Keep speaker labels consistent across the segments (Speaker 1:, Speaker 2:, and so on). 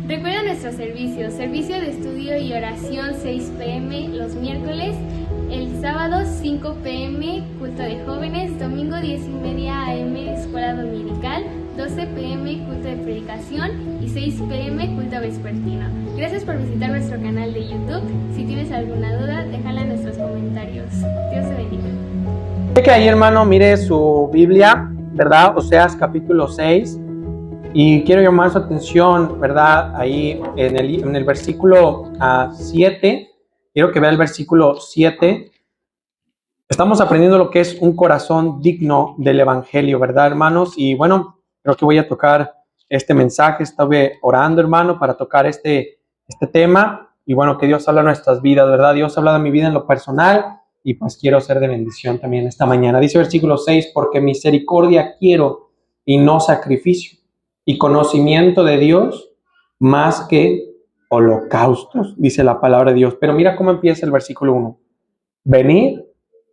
Speaker 1: Recuerda nuestros servicios: servicio de estudio y oración 6 p.m. los miércoles, el sábado 5 p.m. culto de jóvenes, domingo 10:30 a.m. escuela dominical, 12 p.m. culto de predicación y 6 p.m. culto vespertino. Gracias por visitar nuestro canal de YouTube. Si tienes alguna duda, déjala en nuestros comentarios. Dios te bendiga.
Speaker 2: Que ahí, hermano, mire su Biblia, ¿verdad? Oseas capítulo 6. Y quiero llamar su atención, ¿verdad? Ahí en el versículo 7. Quiero que vea el versículo 7. Estamos aprendiendo lo que es un corazón digno del evangelio, ¿verdad, hermanos? Y bueno, creo que voy a tocar este mensaje. Estuve orando, hermano, para tocar este tema. Y bueno, que Dios habla en nuestras vidas, ¿verdad? Dios habla de mi vida en lo personal. Y pues quiero ser de bendición también esta mañana. Dice el versículo 6, porque misericordia quiero y no sacrificio, y conocimiento de Dios más que holocaustos, dice la palabra de Dios. Pero mira cómo empieza el versículo 1. Venid,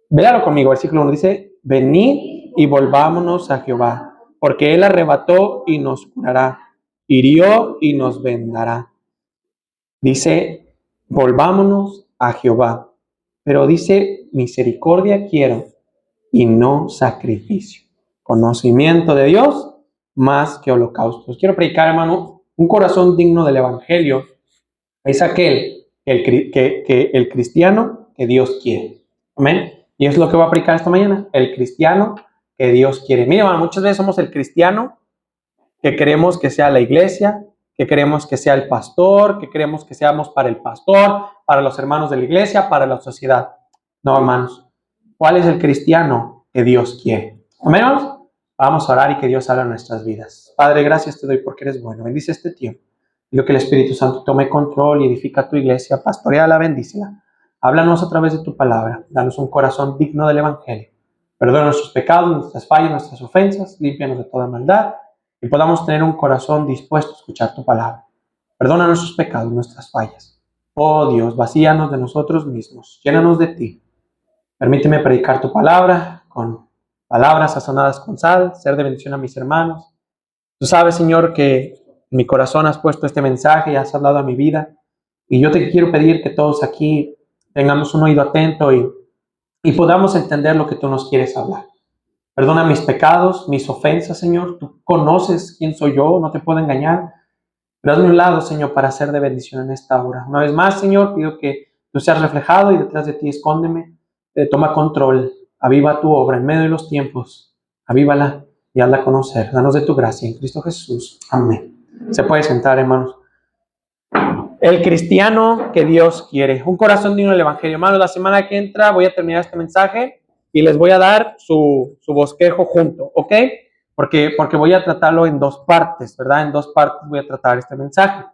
Speaker 2: véalo conmigo, versículo 1 dice, venid y volvámonos a Jehová, porque Él arrebató y nos curará, hirió y nos vendará. Dice, volvámonos a Jehová. Pero dice, misericordia quiero y no sacrificio. Conocimiento de Dios más que holocaustos. Quiero predicar, hermano, un corazón digno del evangelio. Es aquel, el cristiano que Dios quiere. Amén. Y es lo que voy a predicar esta mañana. El cristiano que Dios quiere. Mira, hermano, muchas veces somos el cristiano que queremos que sea la iglesia, que queremos que sea el pastor, que queremos que seamos para el pastor, para los hermanos de la iglesia, para la sociedad. No, hermanos. ¿Cuál es el cristiano que Dios quiere? Amén, hermanos. Vamos a orar y que Dios haga en nuestras vidas. Padre, gracias te doy porque eres bueno. Bendice este tiempo. Pido que el Espíritu Santo tome control y edifica tu iglesia. Pastoreala, bendícela. Háblanos a través de tu palabra. Danos un corazón digno del evangelio. Perdona nuestros pecados, nuestras fallas, nuestras ofensas. Límpianos de toda maldad. Y podamos tener un corazón dispuesto a escuchar tu palabra. Perdona nuestros pecados, nuestras fallas. Oh Dios, vacíanos de nosotros mismos. Llénanos de ti. Permíteme predicar tu palabra con palabras sazonadas con sal, ser de bendición a mis hermanos. Tú sabes, Señor, que en mi corazón has puesto este mensaje y has hablado a mi vida. Y yo te quiero pedir que todos aquí tengamos un oído atento y podamos entender lo que tú nos quieres hablar. Perdona mis pecados, mis ofensas, Señor. Tú conoces quién soy yo, no te puedo engañar. Pero hazme un lado, Señor, para ser de bendición en esta hora. Una vez más, Señor, pido que tú seas reflejado y detrás de ti escóndeme. Toma control, aviva tu obra en medio de los tiempos, avívala y hazla conocer. Danos de tu gracia en Cristo Jesús. Amén. Se puede sentar, hermanos. El cristiano que Dios quiere. Un corazón digno del evangelio. Hermanos, la semana que entra voy a terminar este mensaje y les voy a dar su bosquejo junto, ¿ok? Porque voy a tratarlo en dos partes, ¿verdad? En dos partes voy a tratar este mensaje.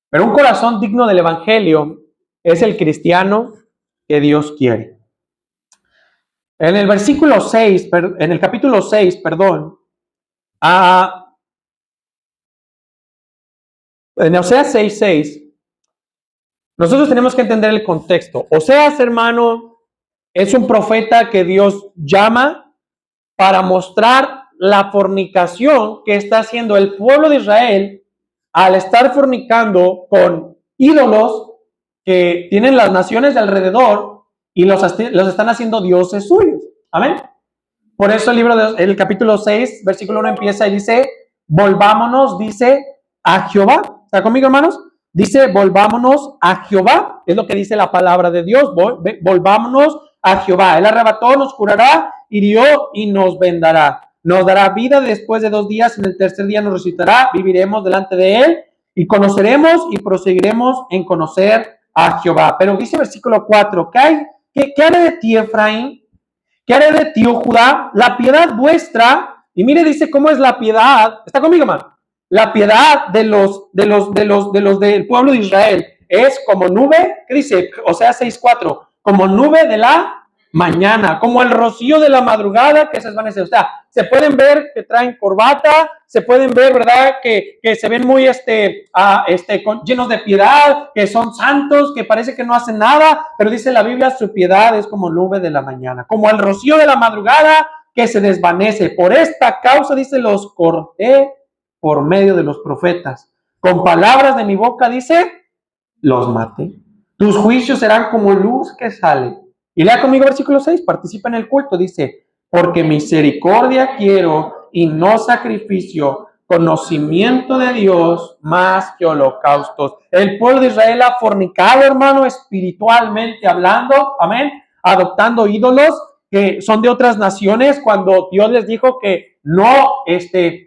Speaker 2: Pero un corazón digno del evangelio es el cristiano que Dios quiere. En el versículo 6, en el capítulo 6, perdón, en Oseas 6:6, nosotros tenemos que entender el contexto. Oseas, hermano, es un profeta que Dios llama para mostrar la fornicación que está haciendo el pueblo de Israel al estar fornicando con ídolos que tienen las naciones de alrededor y los están haciendo dioses suyos. Amén. Por eso el capítulo 6, versículo 1 empieza y dice, volvámonos, dice, a Jehová. ¿Está conmigo, hermanos? Dice, volvámonos a Jehová. Es lo que dice la palabra de Dios. Volvámonos a Jehová. Él arrebató, nos curará, hirió y nos vendará. Nos dará vida después de 2 días. En el tercer día nos resucitará. Viviremos delante de Él y conoceremos y proseguiremos en conocer a Jehová. Pero dice versículo 4, ¿qué haré de ti, Efraín? ¿Qué haré de ti, oh Judá? La piedad vuestra, y mire, dice cómo es la piedad. ¿Está conmigo, hermano? La piedad del pueblo de Israel es como nube, ¿qué dice? Oseas 6:4, como nube de la mañana, como el rocío de la madrugada que se desvanece. O sea, se pueden ver que traen corbata, se pueden ver, ¿verdad? Que se ven muy llenos de piedad, que son santos, que parece que no hacen nada, pero dice la Biblia, su piedad es como nube de la mañana, como el rocío de la madrugada que se desvanece. Por esta causa, dice, los corté por medio de los profetas. Con palabras de mi boca, dice, los maté. Tus juicios serán como luz que sale. Y lea conmigo versículo 6, participa en el culto, dice, porque misericordia quiero y no sacrificio, conocimiento de Dios más que holocaustos. El pueblo de Israel ha fornicado, hermano, espiritualmente hablando, amén, adoptando ídolos que son de otras naciones, cuando Dios les dijo que no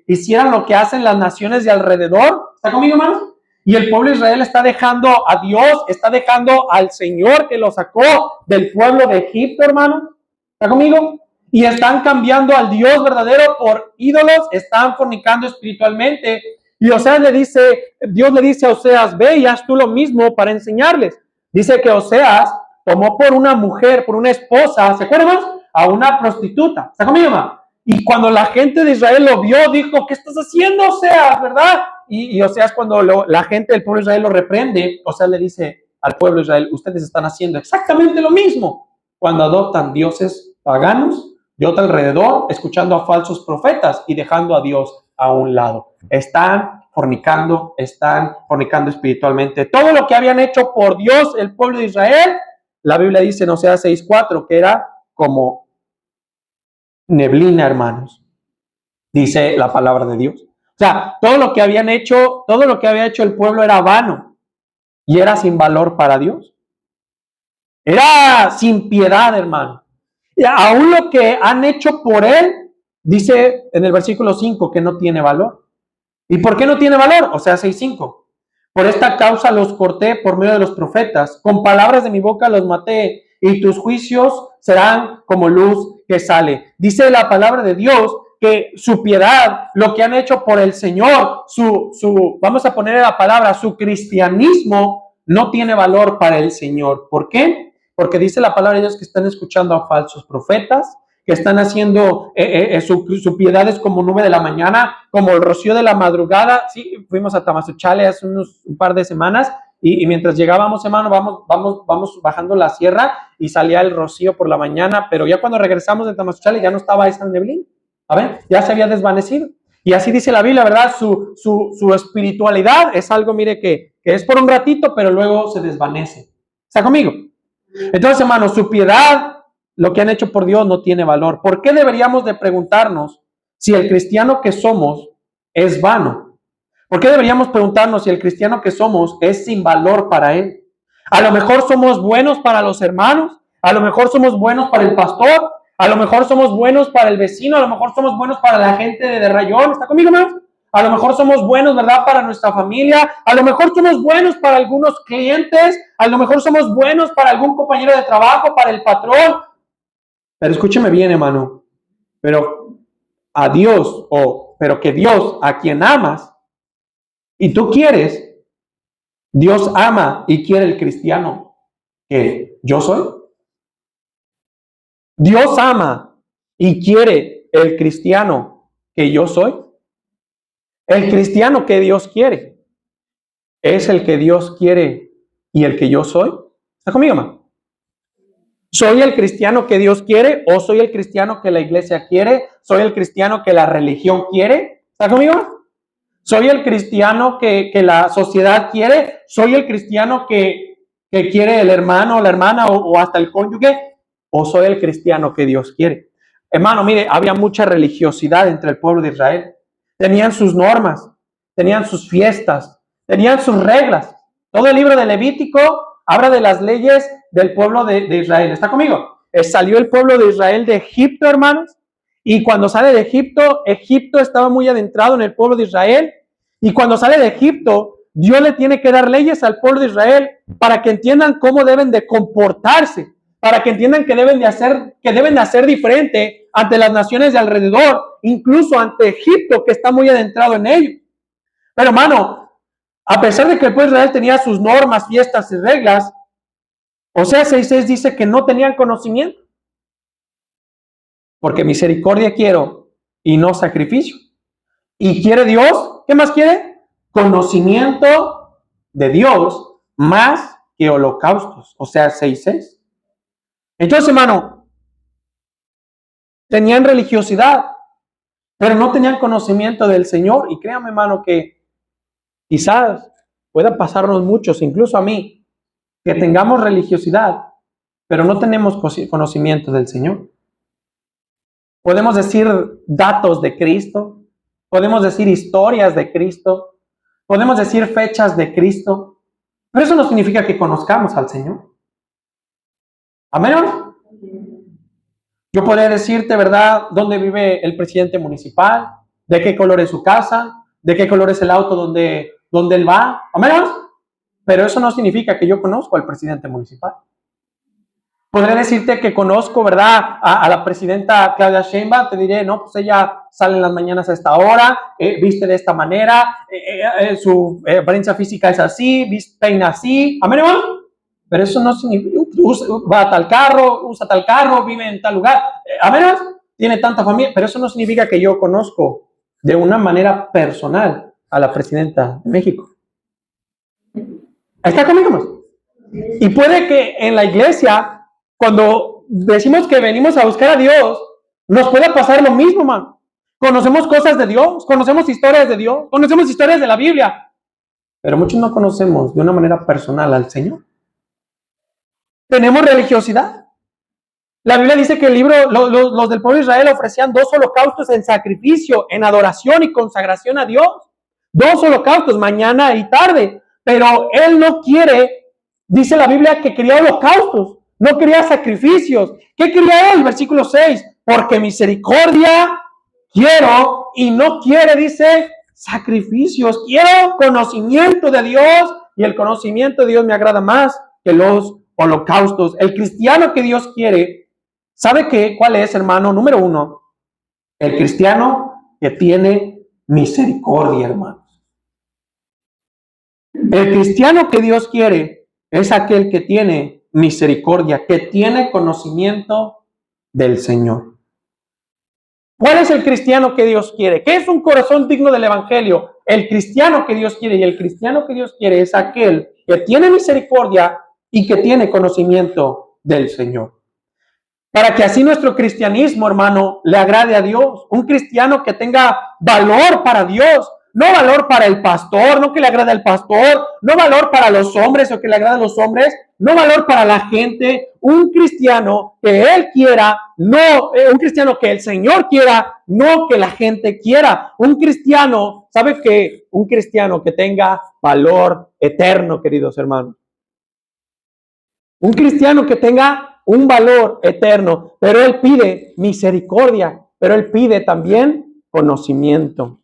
Speaker 2: hicieran lo que hacen las naciones de alrededor. ¿Está conmigo, hermano? Y el pueblo de Israel está dejando a Dios, está dejando al Señor que lo sacó del pueblo de Egipto, hermano. ¿Está conmigo? Y están cambiando al Dios verdadero por ídolos, están fornicando espiritualmente. Y Oseas Dios le dice a Oseas, ve y haz tú lo mismo para enseñarles. Dice que Oseas tomó por una mujer, por una esposa, ¿se acuerdan? A una prostituta. ¿Está conmigo, hermano? Y cuando la gente de Israel lo vio, dijo, ¿qué estás haciendo, Oseas, verdad? Y Oseas, cuando la gente del pueblo de Israel lo reprende, Oseas le dice al pueblo de Israel, ustedes están haciendo exactamente lo mismo cuando adoptan dioses paganos de otro alrededor, escuchando a falsos profetas y dejando a Dios a un lado. Están fornicando espiritualmente. Todo lo que habían hecho por Dios el pueblo de Israel, la Biblia dice en Oseas 6:4 que era como neblina, hermanos, dice la palabra de Dios. O sea, todo lo que había hecho el pueblo era vano y era sin valor para Dios. Era sin piedad, hermano. Y aún lo que han hecho por él, dice en el versículo 5 que no tiene valor. ¿Y por qué no tiene valor? O sea, 6:5. Por esta causa los corté por medio de los profetas, con palabras de mi boca los maté, y tus juicios serán como luz que sale. Dice la palabra de Dios que su piedad, lo que han hecho por el Señor, vamos a poner la palabra, su cristianismo no tiene valor para el Señor. ¿Por qué? Porque dice la palabra de Dios que están escuchando a falsos profetas, que están haciendo, su piedad es como nube de la mañana, como el rocío de la madrugada. Sí, fuimos a Tamazunchale hace un par de semanas, y mientras llegábamos, hermano, vamos bajando la sierra y salía el rocío por la mañana, pero ya cuando regresamos de Tamazunchale ya no estaba esa neblina, a ver, ya se había desvanecido. Y así dice la Biblia, ¿verdad? Su espiritualidad es algo, mire, que es por un ratito, pero luego se desvanece. ¿Está conmigo? Entonces, hermano, su piedad, lo que han hecho por Dios, no tiene valor. ¿Por qué deberíamos de preguntarnos si el cristiano que somos es vano? ¿Por qué deberíamos preguntarnos si el cristiano que somos es sin valor para Él? A lo mejor somos buenos para los hermanos, a lo mejor somos buenos para el pastor, a lo mejor somos buenos para el vecino, a lo mejor somos buenos para la gente de Rayón. ¿Está conmigo, hermano? A lo mejor somos buenos, ¿verdad?, para nuestra familia. A lo mejor somos buenos para algunos clientes. A lo mejor somos buenos para algún compañero de trabajo, para el patrón. Pero escúcheme bien, hermano. Pero a Dios, pero que Dios, a quien amas y tú quieres, Dios ama y quiere el cristiano que yo soy. Dios ama y quiere el cristiano que yo soy. El cristiano que Dios quiere es el que Dios quiere y el que yo soy. ¿Está conmigo, hermano? ¿Soy el cristiano que Dios quiere o soy el cristiano que la iglesia quiere? ¿Soy el cristiano que la religión quiere? ¿Está conmigo? ¿Soy el cristiano que la sociedad quiere? ¿Soy el cristiano que quiere el hermano o la hermana o hasta el cónyuge? ¿O soy el cristiano que Dios quiere? Hermano, mire, había mucha religiosidad entre el pueblo de Israel. Tenían sus normas, tenían sus fiestas, tenían sus reglas. Todo el libro de Levítico habla de las leyes del pueblo de Israel. ¿Está conmigo? Salió el pueblo de Israel de Egipto, hermanos, y cuando sale de Egipto, Egipto estaba muy adentrado en el pueblo de Israel, y cuando sale de Egipto, Dios le tiene que dar leyes al pueblo de Israel para que entiendan cómo deben de comportarse, para que entiendan que deben de hacer diferente ante las naciones de alrededor, incluso ante Egipto, que está muy adentrado en ello. Pero, hermano, a pesar de que el pueblo de Israel tenía sus normas, fiestas y reglas, Oseas 6:6 dice que no tenían conocimiento. Porque misericordia quiero y no sacrificio. Y quiere Dios, ¿qué más quiere? Conocimiento de Dios más que holocaustos. Oseas 6:6. Entonces, hermano, tenían religiosidad, pero no tenían conocimiento del Señor. Y créame, hermano, que Quizás pueda pasarnos muchos, incluso a mí, que tengamos religiosidad, pero no tenemos conocimiento del Señor. Podemos decir datos de Cristo, podemos decir historias de Cristo, podemos decir fechas de Cristo, pero eso no significa que conozcamos al Señor. Amén. Yo podría decirte, ¿verdad?, dónde vive el presidente municipal, de qué color es su casa, de qué color es el auto donde él va. Amén. Pero eso no significa que yo conozco al presidente municipal. Podré decirte que conozco, ¿verdad?, a la presidenta Claudia Sheinbaum. Te diré, no, pues ella sale en las mañanas a esta hora, viste de esta manera, su apariencia física es así, peina así. Amén, hermano. Pero eso no significa, va a tal carro, usa tal carro, vive en tal lugar. Amén, hermano. Tiene tanta familia, pero eso no significa que yo conozco de una manera personal a la presidenta de México. ¿Está conmigo más? Y puede que en la iglesia, cuando decimos que venimos a buscar a Dios, nos pueda pasar lo mismo, man. Conocemos cosas de Dios, conocemos historias de Dios, conocemos historias de la Biblia, pero muchos no conocemos de una manera personal al Señor. Tenemos religiosidad. La Biblia dice que los del pueblo de Israel ofrecían 2 holocaustos en sacrificio, en adoración y consagración a Dios. 2 holocaustos, mañana y tarde. Pero Él no quiere, dice la Biblia, que quería holocaustos, no quería sacrificios. ¿Qué quería Él? Versículo 6. Porque misericordia quiero y no quiere, dice, sacrificios. Quiero conocimiento de Dios y el conocimiento de Dios me agrada más que los holocaustos. El cristiano que Dios quiere, ¿sabe qué? ¿Cuál es, hermano? Número 1, el cristiano que tiene misericordia, hermanos. El cristiano que Dios quiere es aquel que tiene misericordia, que tiene conocimiento del Señor. ¿Cuál es el cristiano que Dios quiere? ¿Qué es un corazón digno del evangelio? El cristiano que Dios quiere, y el cristiano que Dios quiere es aquel que tiene misericordia y que tiene conocimiento del Señor. Para que así nuestro cristianismo, hermano, le agrade a Dios. Un cristiano que tenga valor para Dios, no valor para el pastor, no que le agrade al pastor, no valor para los hombres o que le agrade a los hombres, no valor para la gente. Un cristiano que Él quiera, no, un cristiano que el Señor quiera, no que la gente quiera. Un cristiano, ¿sabe qué? Un cristiano que tenga valor eterno, queridos hermanos. Un cristiano que tenga un valor eterno, pero Él pide misericordia, pero Él pide también conocimiento.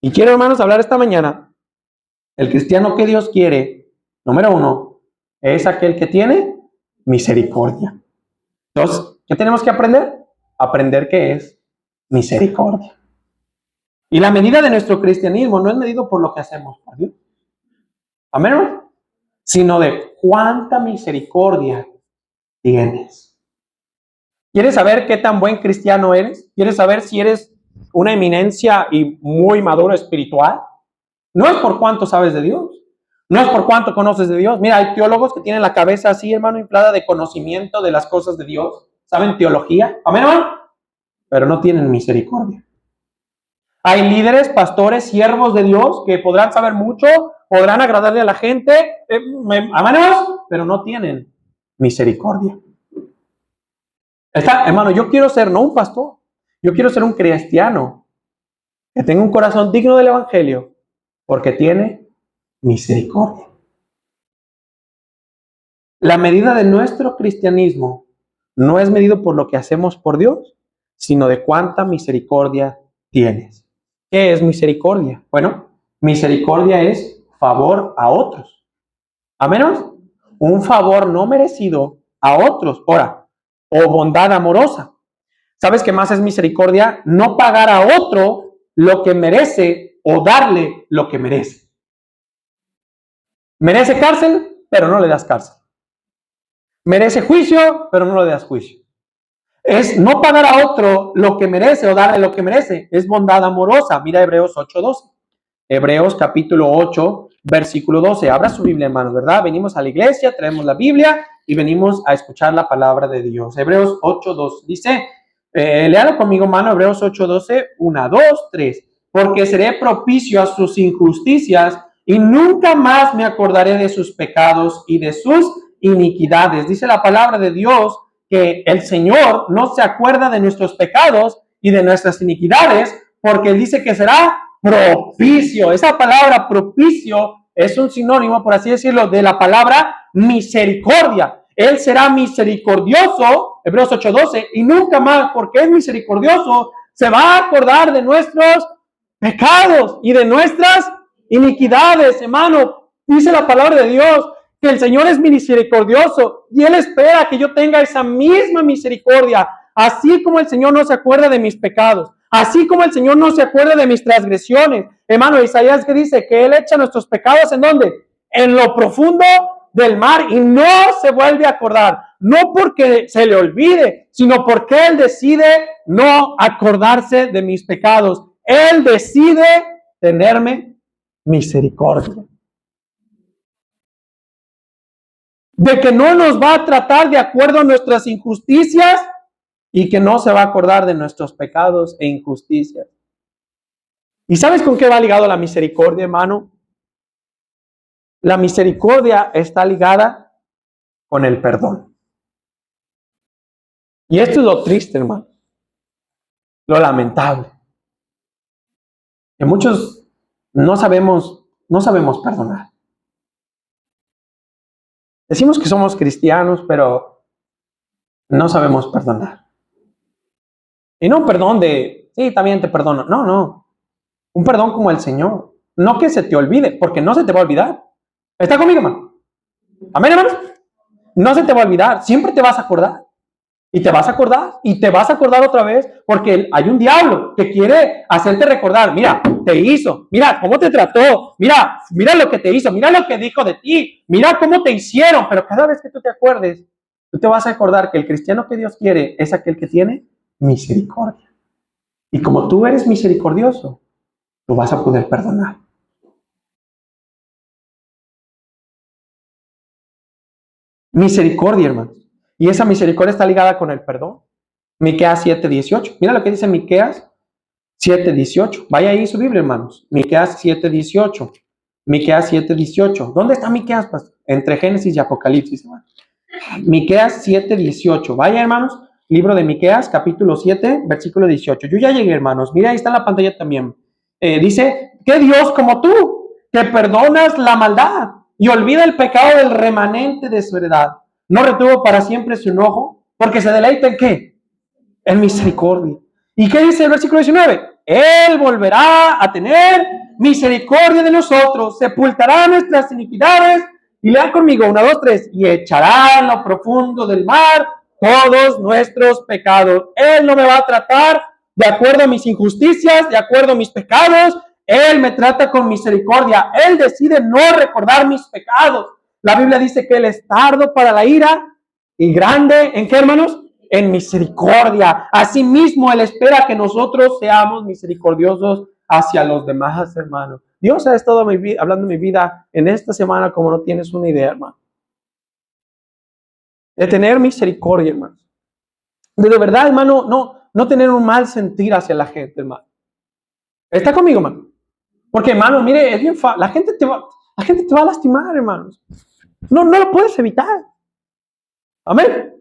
Speaker 2: Y quiero, hermanos, hablar esta mañana. El cristiano que Dios quiere, número 1, es aquel que tiene misericordia. Entonces, ¿qué tenemos que aprender? Aprender qué es misericordia. Y la medida de nuestro cristianismo no es medido por lo que hacemos por Dios. Amén, ¿no? Sino de cuánta misericordia tienes. ¿Quieres saber qué tan buen cristiano eres? ¿Quieres saber si eres una eminencia y muy maduro espiritual? No es por cuánto sabes de Dios, no es por cuánto conoces de Dios. Mira, hay teólogos que tienen la cabeza así, hermano, inflada de conocimiento de las cosas de Dios. ¿Saben teología? Amén, hermano. Pero no tienen misericordia. Hay líderes, pastores, siervos de Dios que podrán saber mucho, podrán agradarle a la gente, amén, hermano, pero no tienen misericordia. Hermano, yo quiero ser no un pastor, yo quiero ser un cristiano que tenga un corazón digno del evangelio porque tiene misericordia. La medida de nuestro cristianismo no es medido por lo que hacemos por Dios, sino de cuánta misericordia tienes. ¿Qué es misericordia? Bueno, misericordia es favor a otros. A menos un favor no merecido a otros. Ahora, o bondad amorosa. ¿Sabes qué más es misericordia? No pagar a otro lo que merece o darle lo que merece. Merece cárcel, pero no le das cárcel. Merece juicio, pero no le das juicio. Es no pagar a otro lo que merece o darle lo que merece. Es bondad amorosa. Mira Hebreos 8:12. Hebreos capítulo 8, versículo 12. Abra su Biblia, hermanos, ¿verdad? Venimos a la iglesia, traemos la Biblia y venimos a escuchar la palabra de Dios. Hebreos 8:12 dice, léalo conmigo, hermano, Hebreos 8:12, 1, 2, 3. porque seré propicio a sus injusticias y nunca más me acordaré de sus pecados y de sus iniquidades. Dice la palabra de Dios que el Señor no se acuerda de nuestros pecados y de nuestras iniquidades, porque Él dice que será propicio. Esa palabra propicio es un sinónimo, por así decirlo, de la palabra misericordia. Él será misericordioso, Hebreos 8:12, y nunca más, porque es misericordioso, se va a acordar de nuestros pecados y de nuestras iniquidades, hermano. Dice la palabra de Dios que el Señor es misericordioso y Él espera que yo tenga esa misma misericordia, así como el Señor no se acuerda de mis pecados, así como el Señor no se acuerda de mis transgresiones. Hermano, Isaías que dice que Él echa nuestros pecados ¿en dónde? En lo profundo del mar y no se vuelve a acordar, no porque se le olvide, sino porque Él decide no acordarse de mis pecados. Él decide tenerme misericordia. De que no nos va a tratar de acuerdo a nuestras injusticias y que no se va a acordar de nuestros pecados e injusticias. ¿Y sabes con qué va ligado la misericordia, hermano? La misericordia está ligada con el perdón. Y esto es lo triste, hermano. Lo lamentable. Que muchos no sabemos perdonar. Decimos que somos cristianos, pero no sabemos perdonar. Y no un perdón de, sí, también te perdono. No, no. Un perdón como el Señor. No que se te olvide, porque no se te va a olvidar. ¿Está conmigo, hermano? Amén, hermanos. No se te va a olvidar. Siempre te vas a acordar. Y te vas a acordar. Y te vas a acordar otra vez, porque hay un diablo que quiere hacerte recordar. Mira, te hizo. Mira cómo te trató. Mira lo que te hizo. Mira lo que dijo de ti. Mira cómo te hicieron. Pero cada vez que tú te acuerdes, tú te vas a acordar que el cristiano que Dios quiere es aquel que tiene misericordia. Y como tú eres misericordioso, tú vas a poder perdonar. Misericordia, hermanos. Y esa misericordia está ligada con el perdón. Miqueas 7:18. Mira lo que dice Miqueas 7:18. Vaya ahí su Biblia, hermanos. Miqueas 7:18. Miqueas 7:18. ¿Dónde está Miqueas? Pues, entre Génesis y Apocalipsis, hermanos. Miqueas 7:18. Vaya, hermanos. Libro de Miqueas, capítulo 7, versículo 18. Yo ya llegué, hermanos. Mira, ahí está en la pantalla también. Dice, ¿qué Dios como tú, que perdonas la maldad y olvida el pecado del remanente de su heredad? No retuvo para siempre su enojo, porque se deleita ¿en qué? En misericordia. ¿Y qué dice el versículo 19? Él volverá a tener misericordia de nosotros, sepultará nuestras iniquidades, y lean conmigo, 1, 2, 3, y echará en lo profundo del mar todos nuestros pecados. Él no me va a tratar de acuerdo a mis injusticias, de acuerdo a mis pecados. Él me trata con misericordia. Él decide no recordar mis pecados. La Biblia dice que Él es tardo para la ira y grande, ¿en qué, hermanos? En misericordia. Asimismo, Él espera que nosotros seamos misericordiosos hacia los demás, hermanos. Dios ha estado hablando de mi vida en esta semana como no tienes una idea, hermano. De tener misericordia, hermano. De verdad, hermano, no tener un mal sentir hacia la gente, hermano. ¿Está conmigo, hermano? Porque, hermano, mire, es bien fácil. La gente te va a lastimar, hermanos. No lo puedes evitar. Amén.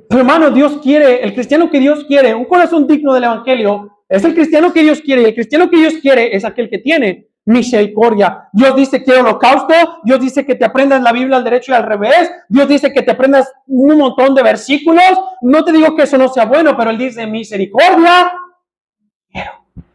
Speaker 2: Pero, hermano, Dios quiere, el cristiano que Dios quiere, un corazón digno del evangelio, es el cristiano que Dios quiere. Y el cristiano que Dios quiere es aquel que tiene misericordia. Dios dice que holocausto, Dios dice que te aprendas la Biblia al derecho y al revés, Dios dice que te aprendas un montón de versículos. No te digo que eso no sea bueno, pero Él dice misericordia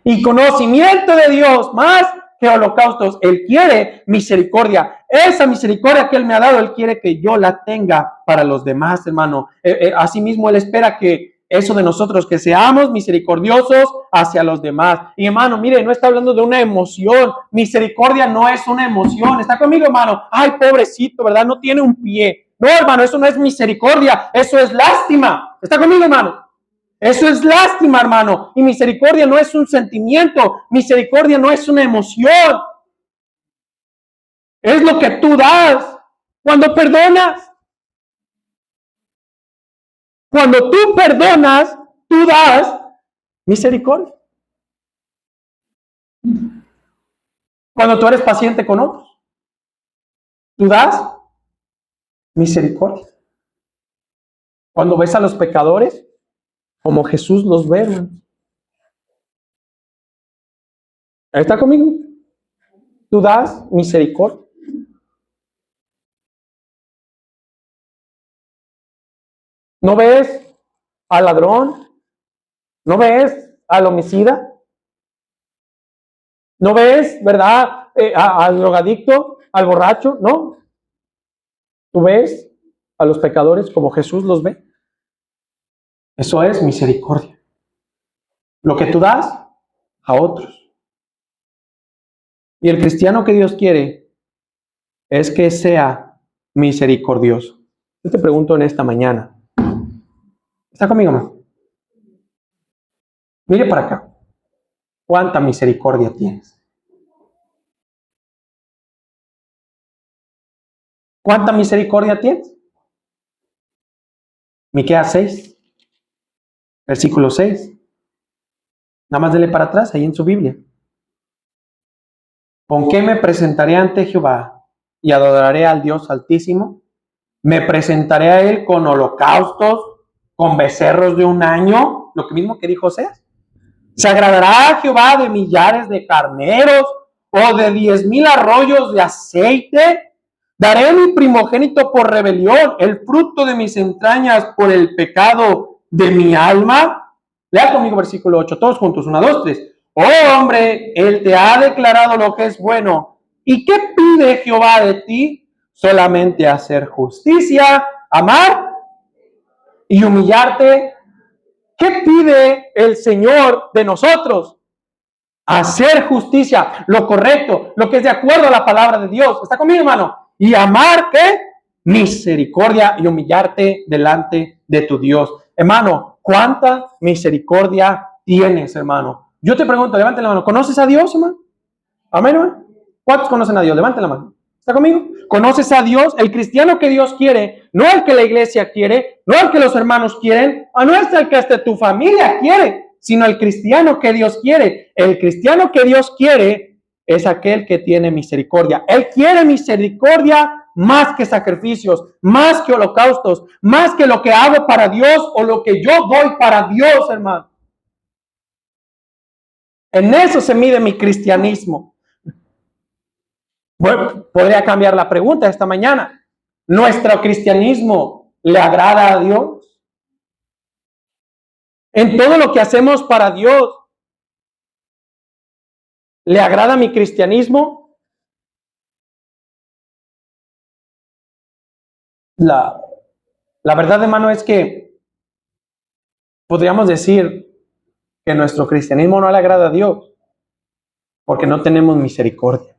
Speaker 2: y conocimiento de Dios más que holocaustos. Él quiere misericordia. Esa misericordia que Él me ha dado, Él quiere que yo la tenga para los demás, hermano. Asimismo, Él espera que eso de nosotros, que seamos misericordiosos hacia los demás. Y, hermano, mire, no está hablando de una emoción. Misericordia no es una emoción. ¿Está conmigo, hermano? Ay, pobrecito, ¿verdad? No tiene un pie. No, hermano, eso no es misericordia. Eso es lástima. ¿Está conmigo, hermano? Eso es lástima, hermano. Y misericordia no es un sentimiento. Misericordia no es una emoción. Es lo que tú das cuando perdonas. Cuando tú perdonas, tú das misericordia. Cuando tú eres paciente con otros, tú das misericordia. Cuando ves a los pecadores, como Jesús los ve, hermano. ¿Está conmigo? Tú das misericordia. ¿No ves al ladrón? ¿No ves al homicida? ¿No ves, verdad, al drogadicto, al borracho? No. Tú ves a los pecadores como Jesús los ve. Eso es misericordia. Lo que tú das a otros. Y el cristiano que Dios quiere es que sea misericordioso. Yo te pregunto en esta mañana. ¿Está conmigo, hermano? Mire para acá. ¿Cuánta misericordia tienes? ¿Cuánta misericordia tienes? Miqueas 6, versículo 6. Nada más dele para atrás, ahí en su Biblia. ¿Con qué me presentaré ante Jehová y adoraré al Dios Altísimo? Me presentaré a Él con holocaustos, con becerros de un año, lo que mismo que dijo Oseas. ¿Se agradará a Jehová de millares de carneros o de 10,000 arroyos de aceite? Daré mi primogénito por rebelión, el fruto de mis entrañas por el pecado de mi alma. Lea conmigo versículo 8, todos juntos, 1, 2, 3. Oh hombre, Él te ha declarado lo que es bueno. ¿Y qué pide Jehová de ti? Solamente hacer justicia, amar y humillarte. ¿Qué pide el Señor de nosotros? Hacer justicia, lo correcto, lo que es de acuerdo a la palabra de Dios. ¿Está conmigo, hermano? Y amar, ¿qué? Misericordia y humillarte delante de tu Dios. Hermano, ¿cuánta misericordia tienes, hermano? Yo te pregunto, levante la mano. ¿Conoces a Dios, hermano? Amén, hermano. ¿Cuántos conocen a Dios? Levante la mano. ¿Está conmigo? ¿Conoces a Dios? El cristiano que Dios quiere, no el que la iglesia quiere, no el que los hermanos quieren, o no es el que hasta tu familia quiere, sino el cristiano que Dios quiere. El cristiano que Dios quiere es aquel que tiene misericordia. Él quiere misericordia más que sacrificios, más que holocaustos, más que lo que hago para Dios o lo que yo doy para Dios, hermano. En eso se mide mi cristianismo. Bueno, podría cambiar la pregunta esta mañana. ¿Nuestro cristianismo le agrada a Dios? En todo lo que hacemos para Dios, ¿le agrada mi cristianismo? La verdad, hermano, es que podríamos decir que nuestro cristianismo no le agrada a Dios porque no tenemos misericordia.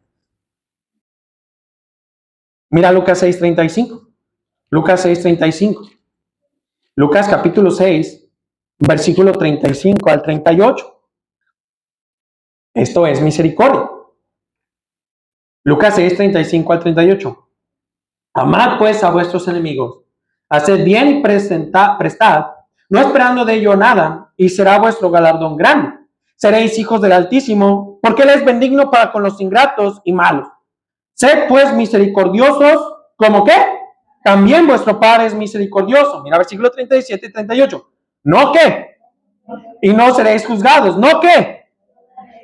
Speaker 2: Mira Lucas 6:35. Lucas 6:35. Lucas capítulo 6, versículo 35 al 38. Esto es misericordia. Lucas 6:35 al 38. Amad pues a vuestros enemigos, haced bien y prestad, no esperando de ello nada, y será vuestro galardón grande. Seréis hijos del Altísimo, porque Él es benigno para con los ingratos y malos. Sed pues misericordiosos, ¿como qué? También vuestro Padre es misericordioso. Mira versículo 37 y 38. ¿No qué? Y no seréis juzgados. ¿No qué?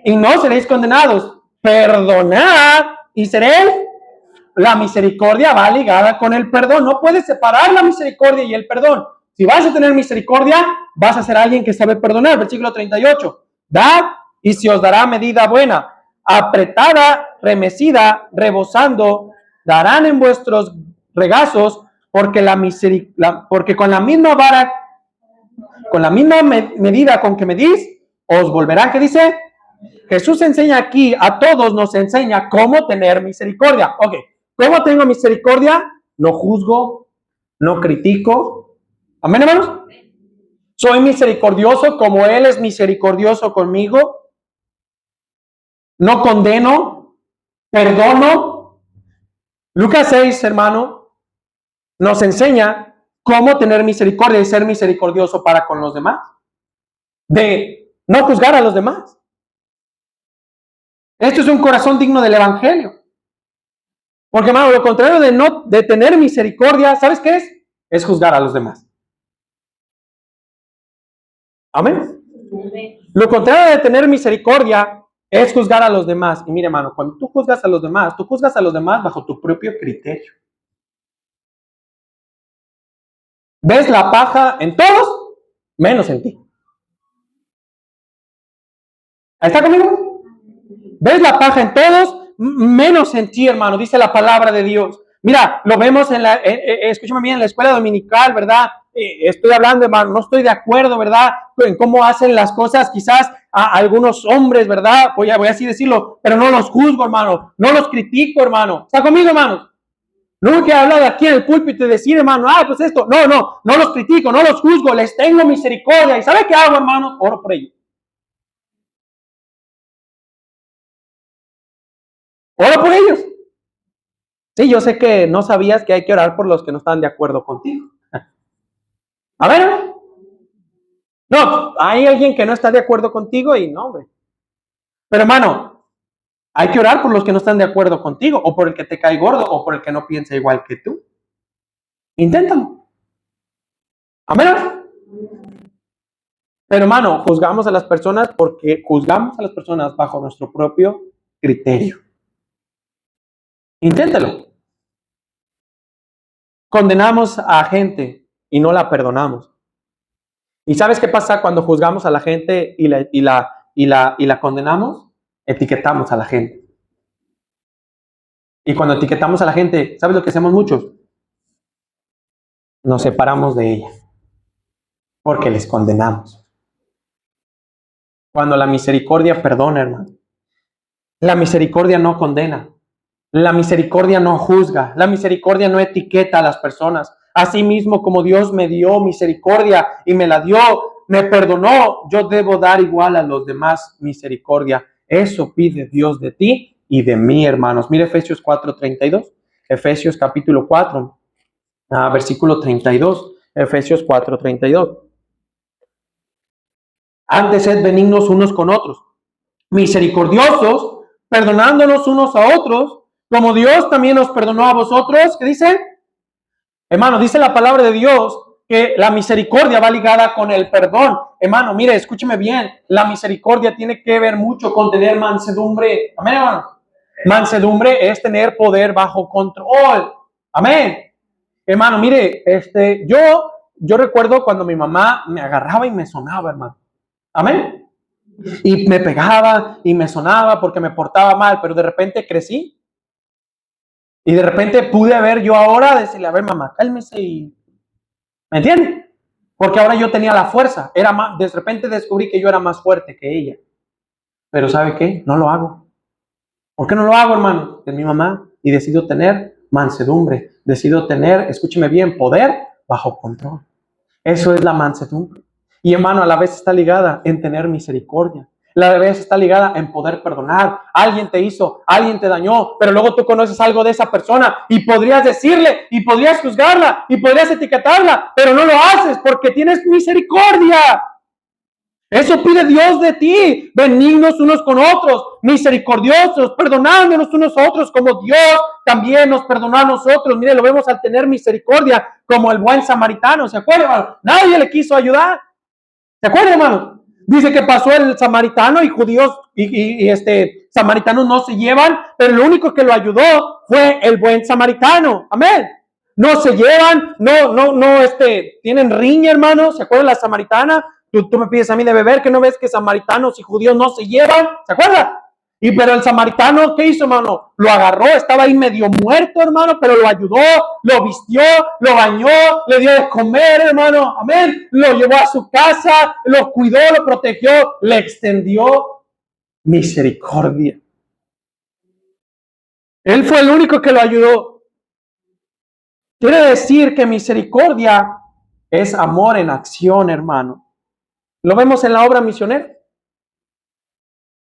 Speaker 2: Y no seréis condenados. Perdonad y seréis. La misericordia va ligada con el perdón. No puedes separar la misericordia y el perdón. Si vas a tener misericordia, vas a ser alguien que sabe perdonar. Versículo 38. Dad y se os dará medida buena, apretada, remecida, rebosando, darán en vuestros regazos, porque porque con la misma vara, con la misma medida con que medís, os volverán. ¿Qué dice? Jesús enseña aquí, a todos nos enseña cómo tener misericordia. Ok, ¿cómo tengo misericordia? No juzgo, no critico. Amén, hermanos. Soy misericordioso como Él es misericordioso conmigo. No condeno, perdono. Lucas 6, hermano, nos enseña cómo tener misericordia y ser misericordioso para con los demás. De no juzgar a los demás. Esto es un corazón digno del evangelio. Porque, hermano, lo contrario de tener misericordia, ¿sabes qué es? Es juzgar a los demás. Amén. Lo contrario de tener misericordia es juzgar a los demás. Y mire, hermano, cuando tú juzgas a los demás bajo tu propio criterio. Ves la paja en todos, menos en ti. ¿Está conmigo? Ves la paja en todos, menos en ti, hermano, dice la palabra de Dios. Mira, lo vemos escúchame bien, en la escuela dominical, ¿verdad? Estoy hablando, hermano, no estoy de acuerdo, ¿verdad? En cómo hacen las cosas quizás a algunos hombres, ¿verdad? Voy a así decirlo, pero no los juzgo, hermano, no los critico, hermano. ¿Está conmigo, hermano? No que hablar aquí en el púlpito y decir, hermano, pues esto, no los critico, no los juzgo, les tengo misericordia. ¿Y sabe qué hago, hermano? Oro por ellos. Oro por ellos. Sí, yo sé que no sabías que hay que orar por los que no están de acuerdo contigo. A ver, no, hay alguien que no está de acuerdo contigo y no, hombre. Pero hermano, hay que orar por los que no están de acuerdo contigo, o por el que te cae gordo, o por el que no piensa igual que tú. Inténtalo. Amén. Pero hermano, juzgamos a las personas porque juzgamos a las personas bajo nuestro propio criterio. Inténtalo. Condenamos a gente y no la perdonamos. ¿Y sabes qué pasa cuando juzgamos a la gente y la condenamos? Etiquetamos a la gente. Y cuando etiquetamos a la gente, ¿sabes lo que hacemos muchos? Nos separamos de ella. Porque les condenamos. Cuando la misericordia perdona, hermano. La misericordia no condena. La misericordia no juzga. La misericordia no etiqueta a las personas. Asimismo, como Dios me dio misericordia y me la dio, me perdonó, yo debo dar igual a los demás misericordia. Eso pide Dios de ti y de mí, hermanos. Mire Efesios 4:32. Efesios capítulo 4, versículo 32. Efesios 4:32. Antes sed benignos unos con otros, misericordiosos, perdonándonos unos a otros, como Dios también nos perdonó a vosotros. ¿Qué dice? Hermano, dice la palabra de Dios que la misericordia va ligada con el perdón. Hermano, mire, escúcheme bien. La misericordia tiene que ver mucho con tener mansedumbre. Amén, hermano. Mansedumbre es tener poder bajo control. Amén. Hermano, mire, yo recuerdo cuando mi mamá me agarraba y me sonaba, hermano. Amén. Y me pegaba y me sonaba porque me portaba mal, pero de repente crecí. Y de repente pude ver yo ahora, decirle, a ver, mamá, cálmese y... ¿Me entiende? Porque ahora yo tenía la fuerza. De repente descubrí que yo era más fuerte que ella. Pero ¿sabe qué? No lo hago. ¿Por qué no lo hago, hermano? Es mi mamá. Y decido tener mansedumbre. Decido tener, escúcheme bien, poder bajo control. Eso es la mansedumbre. Y hermano, a la vez está ligada en tener misericordia. A la vez está ligada en poder perdonar. Alguien te hizo, alguien te dañó, pero luego tú conoces algo de esa persona y podrías decirle, y podrías juzgarla, y podrías etiquetarla, pero no lo haces porque tienes misericordia. Eso pide Dios de ti, benignos unos con otros, misericordiosos, perdonándonos unos a otros como Dios también nos perdonó a nosotros. Mire, lo vemos al tener misericordia como el buen samaritano. ¿Se acuerda, hermano? Nadie le quiso ayudar. ¿Se acuerda, hermano? Dice que pasó el samaritano y judíos y samaritanos no se llevan, pero lo único que lo ayudó fue el buen samaritano. Amén. No se llevan, tienen riña, hermano. ¿Se acuerda la samaritana? Tú me pides a mí de beber, que no ves que samaritanos y judíos no se llevan. ¿Se acuerda? Pero el samaritano, ¿qué hizo, hermano? Lo agarró, estaba ahí medio muerto, hermano, pero lo ayudó, lo vistió, lo bañó, le dio de comer, hermano, amén. Lo llevó a su casa, lo cuidó, lo protegió, le extendió misericordia. Él fue el único que lo ayudó. Quiere decir que misericordia es amor en acción, hermano. Lo vemos en la obra misionera.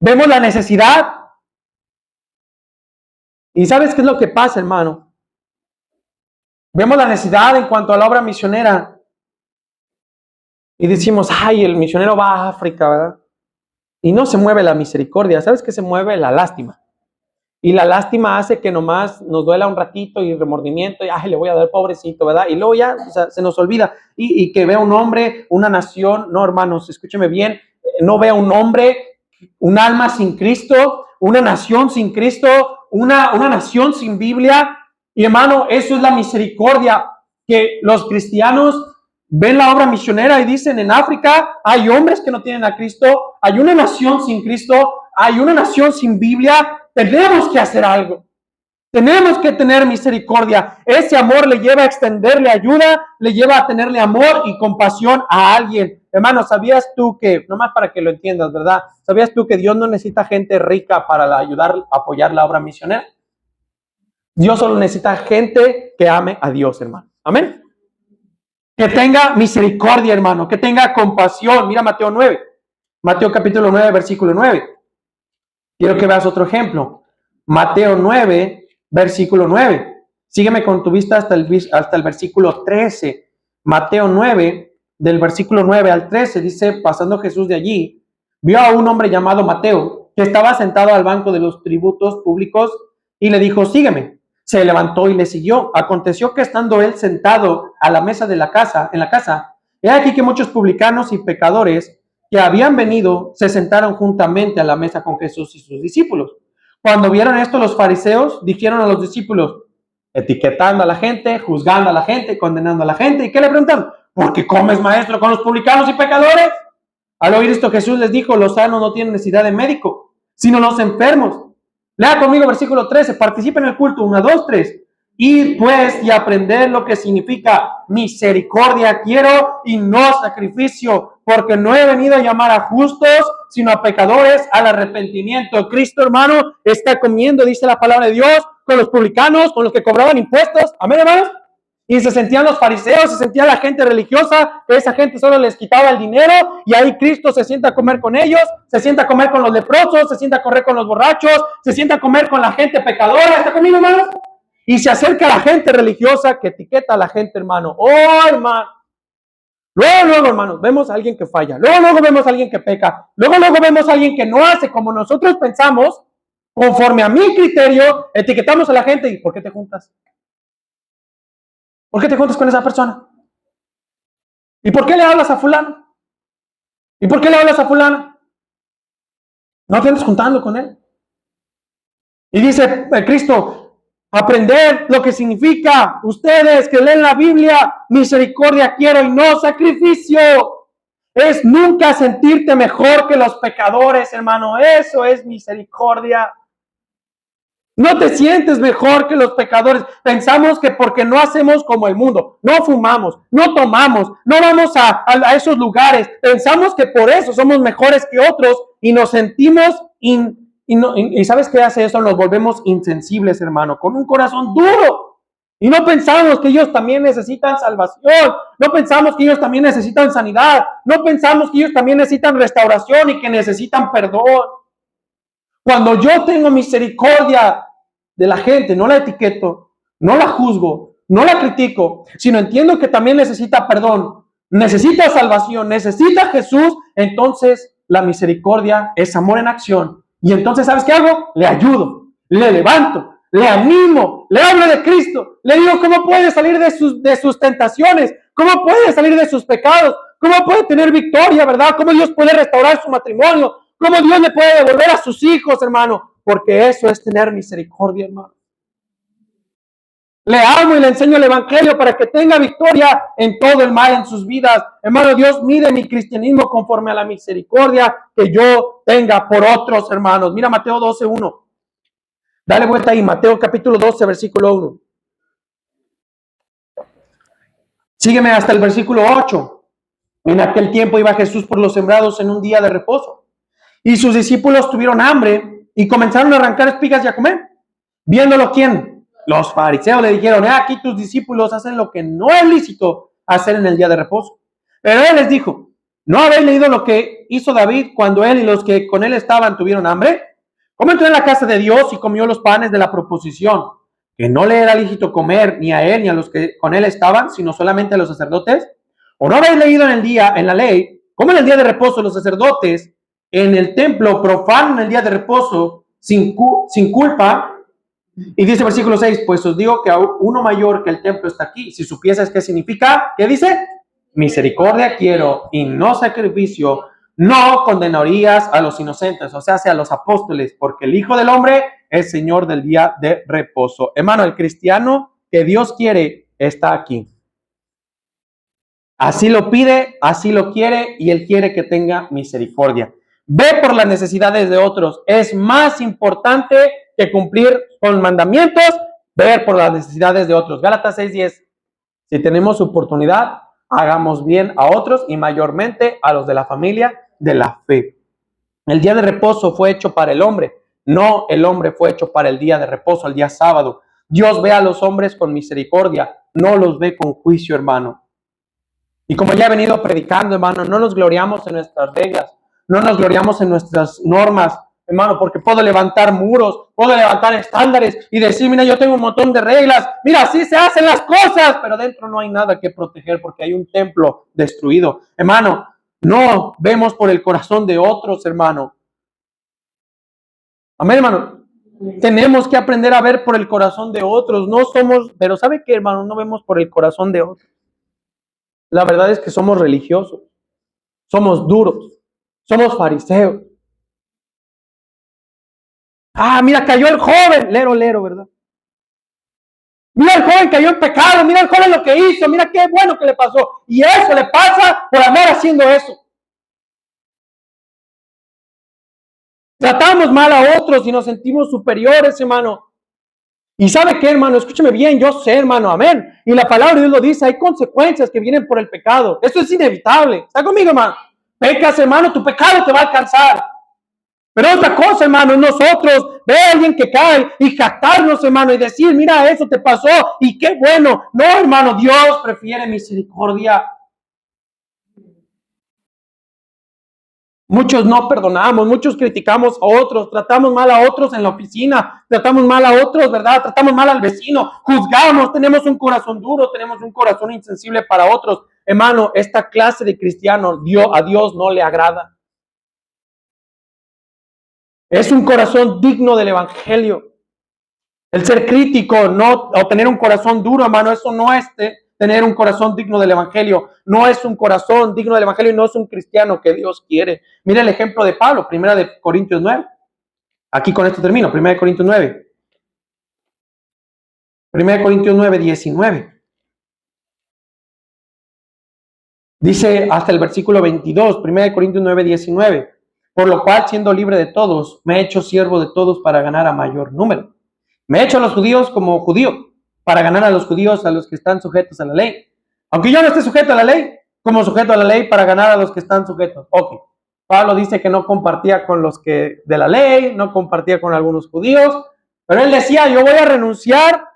Speaker 2: Vemos la necesidad. ¿Y sabes qué es lo que pasa, hermano? Vemos la necesidad en cuanto a la obra misionera. Y decimos, ay, el misionero va a África, ¿verdad? Y no se mueve la misericordia. ¿Sabes qué se mueve? La lástima. Y la lástima hace que nomás nos duela un ratito y remordimiento, y ay, le voy a dar pobrecito, ¿verdad? Y luego ya, o sea, se nos olvida. Y que vea un hombre, una nación, no, hermanos, escúcheme bien, no vea un hombre, un alma sin Cristo, una nación sin Cristo, una nación sin Biblia. Y hermano, eso es la misericordia, que los cristianos ven la obra misionera y dicen, en África hay hombres que no tienen a Cristo, hay una nación sin Cristo, hay una nación sin Biblia. Tenemos que hacer algo. Tenemos que tener misericordia. Ese amor le lleva a extenderle ayuda, le lleva a tenerle amor y compasión a alguien. Hermano, ¿sabías tú que, nomás para que lo entiendas, ¿verdad? ¿Sabías tú que Dios no necesita gente rica para ayudar a apoyar la obra misionera? Dios solo necesita gente que ame a Dios, hermano. Amén. Que tenga misericordia, hermano, que tenga compasión. Mira Mateo 9. Mateo capítulo 9, versículo 9. Quiero que veas otro ejemplo. Mateo 9, versículo 9. Sígueme con tu vista hasta el versículo 13. Mateo 9, del versículo 9 al 13, dice, pasando Jesús de allí, vio a un hombre llamado Mateo, que estaba sentado al banco de los tributos públicos, y le dijo, sígueme. Se levantó y le siguió. Aconteció que estando él sentado a la mesa de en la casa, he aquí que muchos publicanos y pecadores que habían venido se sentaron juntamente a la mesa con Jesús y sus discípulos. Cuando vieron esto, los fariseos dijeron a los discípulos, etiquetando a la gente, juzgando a la gente, condenando a la gente. ¿Y qué le preguntan? ¿Por qué comes, maestro, con los publicanos y pecadores? Al oír esto, Jesús les dijo, los sanos no tienen necesidad de médico, sino los enfermos. Lea conmigo versículo 13, participa en el culto, 1, 2, 3. Ir pues y aprender lo que significa misericordia quiero y no sacrificio, porque no he venido a llamar a justos, sino a pecadores al arrepentimiento. Cristo, hermano, está comiendo, dice la palabra de Dios, con los publicanos, con los que cobraban impuestos. Amén, hermanos. Y se sentían los fariseos, se sentía la gente religiosa, esa gente solo les quitaba el dinero, y ahí Cristo se sienta a comer con ellos, se sienta a comer con los leprosos, se sienta a correr con los borrachos, se sienta a comer con la gente pecadora. ¿Está conmigo, hermanos? Y se acerca a la gente religiosa que etiqueta a la gente, hermano. Oh, hermano. Luego, hermanos, vemos a alguien que falla. Luego vemos a alguien que peca. Luego vemos a alguien que no hace como nosotros pensamos, conforme a mi criterio, etiquetamos a la gente. ¿Y por qué te juntas? ¿Por qué te juntas con esa persona? ¿Y por qué le hablas a fulano? ¿Y por qué le hablas a fulana? No te andes juntando con él. Y dice Cristo, aprender lo que significa, ustedes que leen la Biblia, misericordia quiero y no sacrificio. Es nunca sentirte mejor que los pecadores, hermano. Eso es misericordia. No te sientes mejor que los pecadores. Pensamos que porque no hacemos como el mundo, no fumamos, no tomamos, no vamos a esos lugares, pensamos que por eso somos mejores que otros y nos sentimos y ¿sabes qué hace eso? Nos volvemos insensibles, hermano, con un corazón duro. Y no pensamos que ellos también necesitan salvación, no pensamos que ellos también necesitan sanidad, no pensamos que ellos también necesitan restauración y que necesitan perdón. Cuando yo tengo misericordia de la gente, no la etiqueto, no la juzgo, no la critico, sino entiendo que también necesita perdón, necesita salvación, necesita Jesús, entonces la misericordia es amor en acción. Y entonces, ¿sabes qué hago? Le ayudo, le levanto, le animo, le hablo de Cristo, le digo cómo puede salir de sus tentaciones, cómo puede salir de sus pecados, cómo puede tener victoria, ¿verdad? Cómo Dios puede restaurar su matrimonio, cómo Dios le puede devolver a sus hijos, hermano, porque eso es tener misericordia, hermano. Le amo y le enseño el evangelio para que tenga victoria en todo el mal en sus vidas. Hermano, Dios mide mi cristianismo conforme a la misericordia que yo tenga por otros, hermanos. Mira Mateo 12:1. Dale vuelta ahí, Mateo capítulo 12, versículo 1. Sígueme hasta el versículo 8. En aquel tiempo iba Jesús por los sembrados en un día de reposo. Y sus discípulos tuvieron hambre y comenzaron a arrancar espigas y a comer. Viéndolo, ¿quién? Los fariseos le dijeron, aquí tus discípulos hacen lo que no es lícito hacer en el día de reposo. Pero él les dijo, ¿no habéis leído lo que hizo David cuando él y los que con él estaban tuvieron hambre? ¿Cómo entró en la casa de Dios y comió los panes de la proposición? Que no le era lícito comer ni a él ni a los que con él estaban, sino solamente a los sacerdotes. ¿O no habéis leído en la ley, cómo en el día de reposo los sacerdotes en el templo, profanan el día de reposo sin culpa. Y dice versículo 6, pues os digo que a uno mayor que el templo está aquí. Si supieses qué significa, ¿qué dice? Misericordia quiero y no sacrificio, no condenarías a los inocentes, o sea, a los apóstoles, porque el Hijo del Hombre es Señor del día de reposo. Hermano, el cristiano que Dios quiere está aquí. Así lo pide, así lo quiere, y Él quiere que tenga misericordia. Ve por las necesidades de otros. Es más importante que cumplir con mandamientos, ver por las necesidades de otros. Gálatas 6:10. Si tenemos oportunidad, hagamos bien a otros y mayormente a los de la familia de la fe. El día de reposo fue hecho para el hombre, no el hombre fue hecho para el día de reposo, el día sábado. Dios ve a los hombres con misericordia, no los ve con juicio, hermano. Y como ya he venido predicando, hermano, no nos gloriamos en nuestras reglas, no nos gloriamos en nuestras normas, hermano, porque puedo levantar muros, puedo levantar estándares y decir, mira, yo tengo un montón de reglas, mira, así se hacen las cosas, pero dentro no hay nada que proteger porque hay un templo destruido. Hermano, no vemos por el corazón de otros, hermano. Amén, hermano. Tenemos que aprender a ver por el corazón de otros. No somos, pero ¿sabe qué, hermano? No vemos por el corazón de otros. La verdad es que somos religiosos, somos duros, somos fariseos. Ah, mira, cayó el joven, lero, ¿verdad? Mira, el joven cayó en pecado, mira el joven lo que hizo, mira qué bueno que le pasó. Y eso le pasa por andar haciendo eso. Tratamos mal a otros y nos sentimos superiores, hermano. Y ¿sabe qué, hermano? Escúcheme bien, yo sé, hermano, amén. Y la palabra de Dios lo dice, hay consecuencias que vienen por el pecado. Eso es inevitable. ¿Está conmigo, hermano? Pecas, hermano, tu pecado te va a alcanzar. Pero otra cosa, hermano, es nosotros ver a alguien que cae y jactarnos, hermano, y decir, mira, eso te pasó y qué bueno. No, hermano, Dios prefiere misericordia. Muchos no perdonamos, muchos criticamos a otros, tratamos mal a otros en la oficina, tratamos mal a otros, ¿verdad? Tratamos mal al vecino, juzgamos, tenemos un corazón duro, tenemos un corazón insensible para otros. Hermano, esta clase de cristiano a Dios no le agrada. Es un corazón digno del evangelio. El ser crítico, no, o tener un corazón duro, hermano, eso no es tener un corazón digno del evangelio. No es un corazón digno del evangelio y no es un cristiano que Dios quiere. Mira el ejemplo de Pablo, 1 Corintios 9. Aquí con esto termino, 1 Corintios 9. 1 Corintios 9, 19. Dice hasta el versículo 22, 1 Corintios 9, 19. Por lo cual, siendo libre de todos, me he hecho siervo de todos para ganar a mayor número. Me he hecho a los judíos como judío, para ganar a los judíos, a los que están sujetos a la ley. Aunque yo no esté sujeto a la ley, como sujeto a la ley para ganar a los que están sujetos. Ok. Pablo dice que no compartía con los que de la ley, no compartía con algunos judíos, pero él decía, yo voy a renunciar,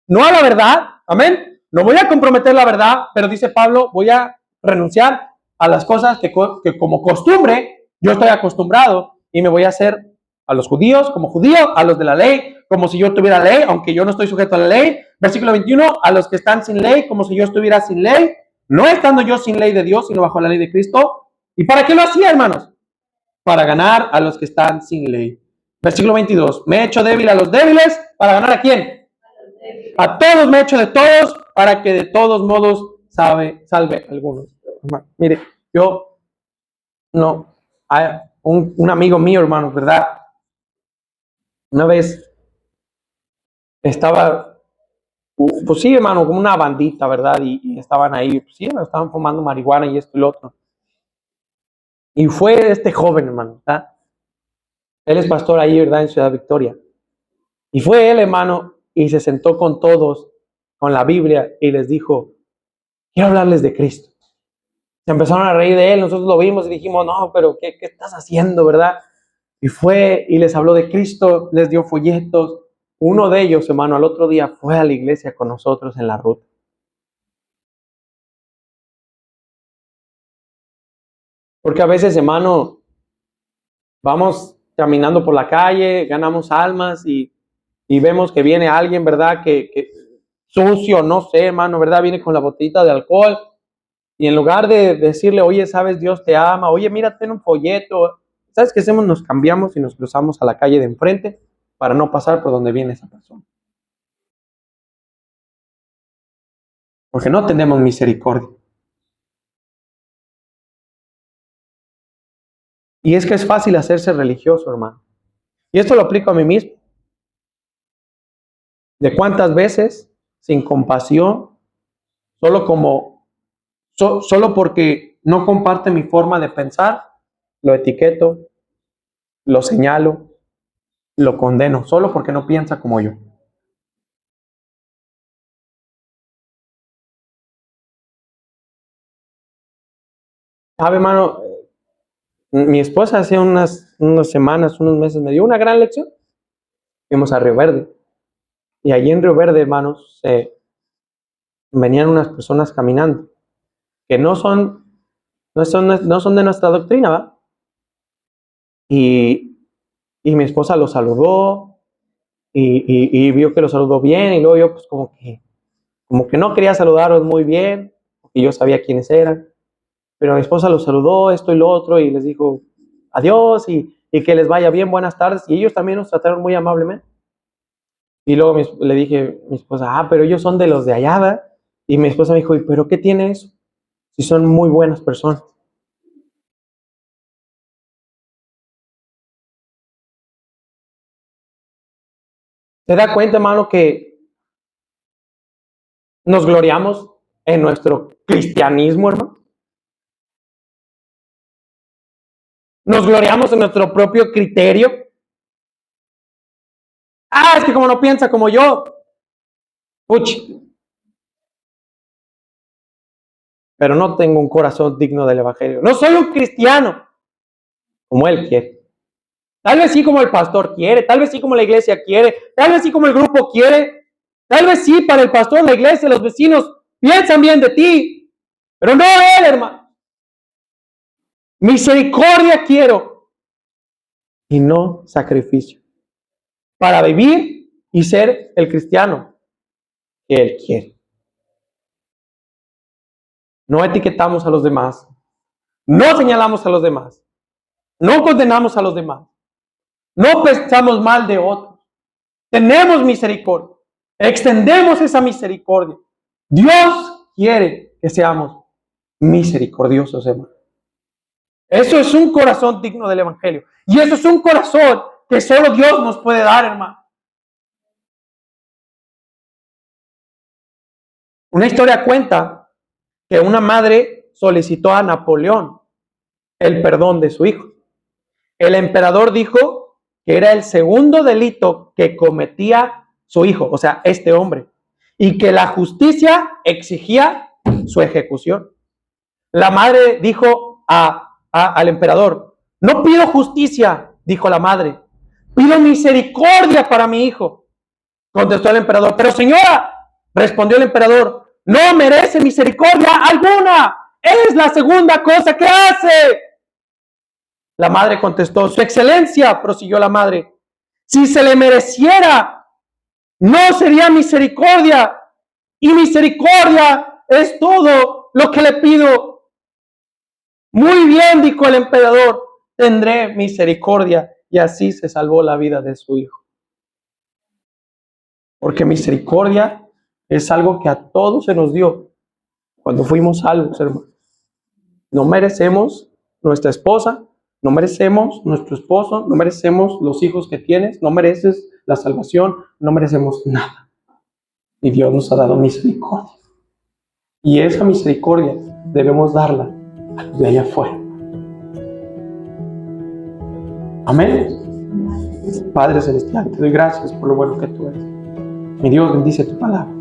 Speaker 2: no a la verdad, amén, no voy a comprometer la verdad, pero dice Pablo, voy a renunciar a las cosas que como costumbre, yo estoy acostumbrado y me voy a hacer a los judíos como judío, a los de la ley, como si yo tuviera ley, aunque yo no estoy sujeto a la ley. Versículo 21, a los que están sin ley, como si yo estuviera sin ley, no estando yo sin ley de Dios, sino bajo la ley de Cristo. ¿Y para qué lo hacía, hermanos? Para ganar a los que están sin ley. Versículo 22, me he hecho débil a los débiles, ¿para ganar a quién? A todos me he hecho de todos, para que de todos modos salve a algunos. Mire, yo, no, hay un amigo mío, hermano, ¿verdad? Una vez estaba, pues sí, hermano, como una bandita, ¿verdad? Y estaban ahí, pues sí, estaban fumando marihuana y esto y lo otro. Y fue este joven, hermano, ¿verdad? Él es pastor ahí, ¿verdad? En Ciudad Victoria. Y fue él, hermano, y se sentó con todos, con la Biblia, y les dijo, quiero hablarles de Cristo. Se empezaron a reír de él, nosotros lo vimos y dijimos, no, pero ¿qué estás haciendo, verdad? Y fue y les habló de Cristo, les dio folletos. Uno de ellos, hermano, al otro día fue a la iglesia con nosotros en la ruta. Porque a veces, hermano, vamos caminando por la calle, ganamos almas y vemos que viene alguien, ¿verdad? Que sucio, no sé, hermano, ¿verdad? Viene con la botellita de alcohol y en lugar de decirle, oye, sabes, Dios te ama, oye, mira, ten un folleto, ¿sabes qué hacemos? Nos cambiamos y nos cruzamos a la calle de enfrente para no pasar por donde viene esa persona. Porque no tenemos misericordia. Y es que es fácil hacerse religioso, hermano. Y esto lo aplico a mí mismo. De cuántas veces, sin compasión, solo porque no comparte mi forma de pensar, lo etiqueto, lo señalo, lo condeno, solo porque no piensa como yo. ¿Sabe, hermano? Mi esposa hace unas semanas, unos meses, me dio una gran lección. Fuimos a Río Verde. Y allí en Río Verde, hermanos, venían unas personas caminando que no son de nuestra doctrina, ¿va? Y mi esposa lo saludó y vio que lo saludó bien, y luego yo pues como que no quería saludarlos muy bien, porque yo sabía quiénes eran, pero mi esposa los saludó, esto y lo otro, y les dijo adiós y que les vaya bien, buenas tardes, y ellos también nos trataron muy amablemente. Y luego le dije a mi esposa, pero ellos son de los de allá, ¿verdad? Y mi esposa me dijo, ¿pero qué tiene eso? Si son muy buenas personas. ¿Se da cuenta, hermano, que nos gloriamos en nuestro cristianismo, hermano? Nos gloriamos en nuestro propio criterio. Es que como no piensa como yo. Puch. Pero no tengo un corazón digno del evangelio. No soy un cristiano como él quiere. Tal vez sí como el pastor quiere, tal vez sí como la iglesia quiere, tal vez sí como el grupo quiere, tal vez sí para el pastor, la iglesia, los vecinos piensan bien de ti, pero no él, hermano. Misericordia quiero y no sacrificio, para vivir y ser el cristiano que él quiere. No etiquetamos a los demás, no señalamos a los demás, no condenamos a los demás, no pensamos mal de otros. Tenemos misericordia, extendemos esa misericordia. Dios quiere que seamos misericordiosos, hermano. Eso es un corazón digno del evangelio. Y eso es un corazón que solo Dios nos puede dar, hermano. Una historia cuenta que una madre solicitó a Napoleón el perdón de su hijo. El emperador dijo que era el segundo delito que cometía su hijo, o sea, este hombre, y que la justicia exigía su ejecución. La madre dijo al emperador, no pido justicia, dijo la madre, pido misericordia para mi hijo. Contestó el emperador, pero señora, respondió el emperador, no merece misericordia alguna, es la segunda cosa que hace. La madre contestó, su excelencia, prosiguió la madre, si se le mereciera, no sería misericordia, y misericordia es todo lo que le pido. Muy bien, dijo el emperador, tendré misericordia. Y así se salvó la vida de su hijo. Porque misericordia es algo que a todos se nos dio cuando fuimos salvos, hermano. No merecemos nuestra esposa, no merecemos nuestro esposo, no merecemos los hijos que tienes, no mereces la salvación, no merecemos nada. Y Dios nos ha dado misericordia. Y esa misericordia debemos darla a los de allá afuera. Amén. Padre Celestial, te doy gracias por lo bueno que tú eres. Mi Dios, bendice tu palabra.